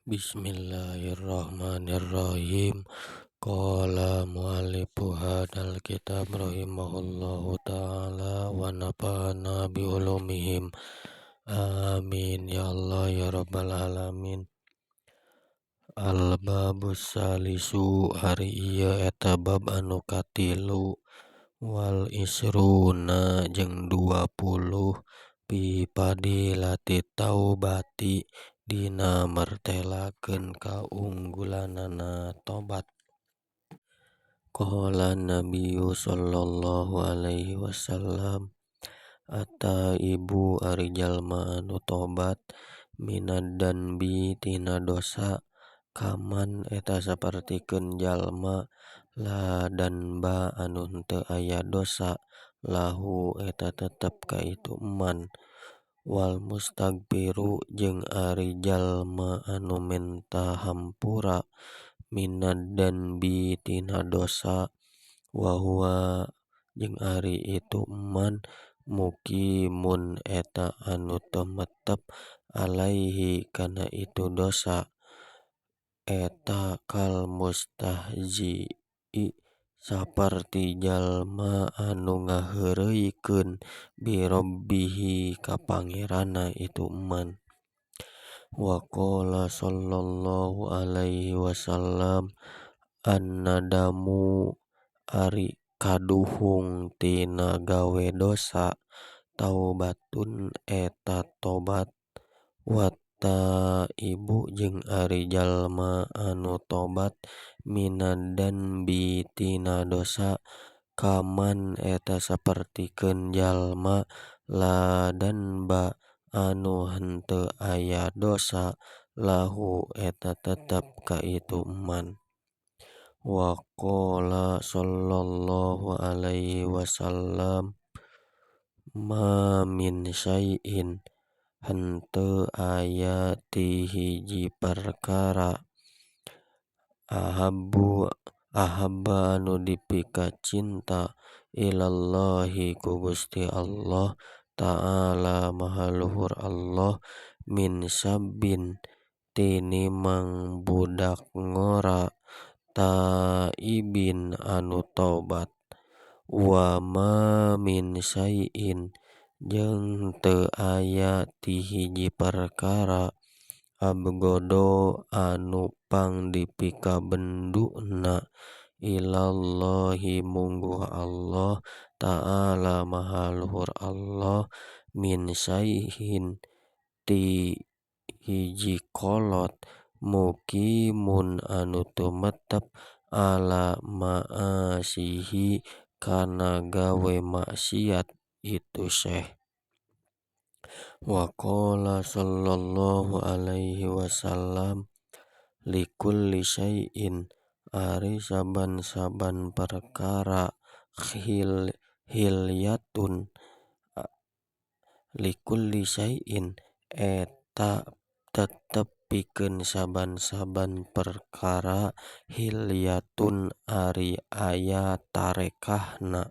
Bismillahirrahmanirrahim. Qala mu'allifu hadal kitab rahimahullahu ta'ala wa nafa'ana bi ulumihim. Amin ya Allah ya rabbal alamin. Al-babus salisu hari iya eta bab anu katilu wal isruna jeung 20 pi padilati taubati dina martelakeun kaunggulanana tobat. Qala nabiyyu sallallahu alaihi wasallam ibu ari jalma anu tobat minad danbi tina dosa kaman eta sapertikeun jalma la danba anu henteu aya dosa lahu eta tetep ka itu eman wal mustagfiru jeung ari jalma anu menta hampura minad danbi tina dosa wa huwa jeung ari itu eman muqimun eta anu tumetep alaihi kana itu dosa eta kal mustahzi'i saperti jalma anu ngaheureuikeun bi robbihi ka pangeranna itu eman. Wa qala sallallahu alaihi wasallam an-nadamu ari kaduhung tina gawe dosa taubatun eta tobat ibu jeung ari jalma anu tobat minad danbi tina dosa kaman eta sapertikeun jalma la danba anu henteu aya dosa lahu eta tetep ka itu eman. Wa qala sallallahu alaihi wasallam ma min syai'in henteu aya ti hiji perkara ahabba anu dipika cinta ilallahi ku Gusti Allah ta'ala maha luhur Allah min sabbin tinimang budak ngora taibin anu tobat wa ma min syai'in jeung teu aya ti hiji perkara abgodo anu pang dipika benduna ilallahi mungguh Allah ta'ala maha luhur Allah min syai'in ti hiji kolot muqimun anu tumetep ala ma'asihi kana gawe maksiat itu syekh. Wa qala sallallahu alaihi wasallam likulli syai'in ari saban-saban perkara hilyatun likulli syai'in eta tetep pikeun saban-saban perkara hilyatun ari aya tarekahna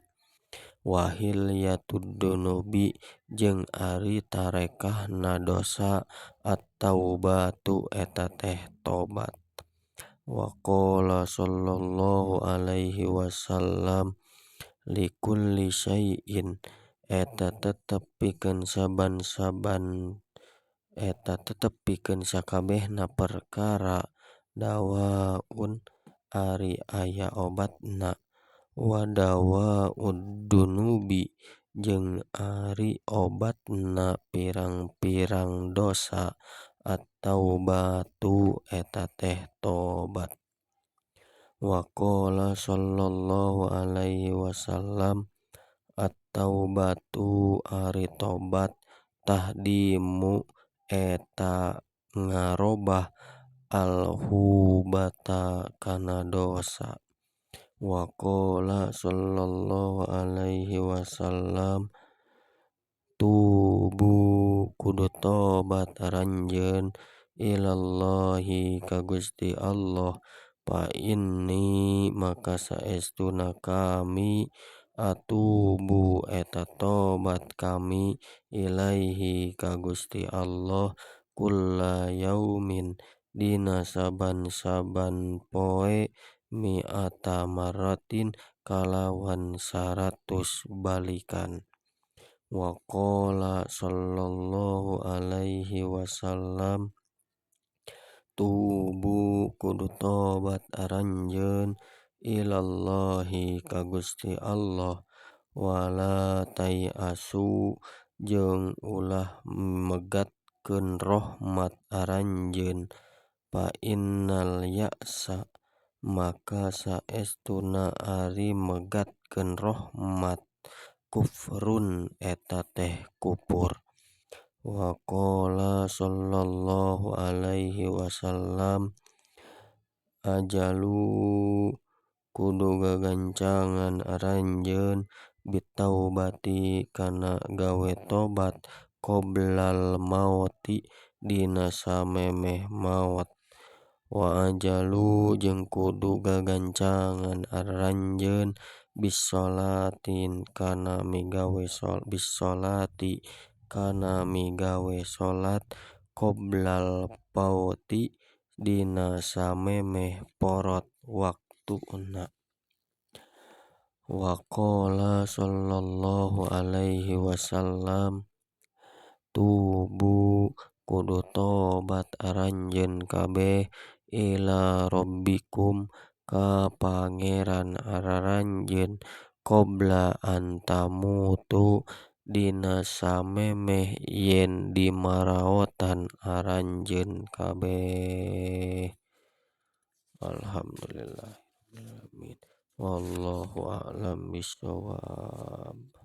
wa hilyatud dunubi jeung ari tarekahna dosa at-taubatu eta teh tobat. Wa qala sallallahu alaihi wasallam likulli syai'in eta tetep pikeun sakabehna perkara dawaun ari aya obatna wa dawaud dunubi jeung ari obatna pirang-pirang dosa at-taubatu eta teh tobat. Wa qala sallallahu alaihi wasallam at-taubatu ari tobat tahdimu eta ngarobah al-hubata kana dosa. Wa qala sallallahu alaihi wasallam tubu kudu tobat ranjeun ilallahi ka Gusti Allah fa inni maka saestuna kami atubu eta tobat kami ilaihi ka Gusti Allah kulla yaumin dina saban-saban poe mi'ata marratin kalawan 100 balikan. Wa qala sallallahu alaihi wasallam, tubu kudu tobat aranjeun ilallahi ka Gusti Allah, wala tayasu jeung ulah megatkeun rahmat aranjeun, fa innal ya'sa maka saestuna ari megatkeun rahmat kufrun eta teh kupur. Wa qala sallallahu alaihi wasallam, ajalu kudu gagancangan aranjeun bitaubati kana gawe tobat qoblal maoti dina samemeh maot. Wa ajalu jeung kudu gagancangan aranjeun bissolatin kana migawe salat qoblal paoti dina samemeh porot waktuna. Wa qala sallallahu alaihi wasallam, tubu kudu tobat aranjeun kabeh ila rabbikum ka Pangeran araranjeun qabla an tamutu dina samemeh yen dimaraotan aranjeun kabeh. Alhamdulillahirabbil alamin. Wallahu a'lam bishawab.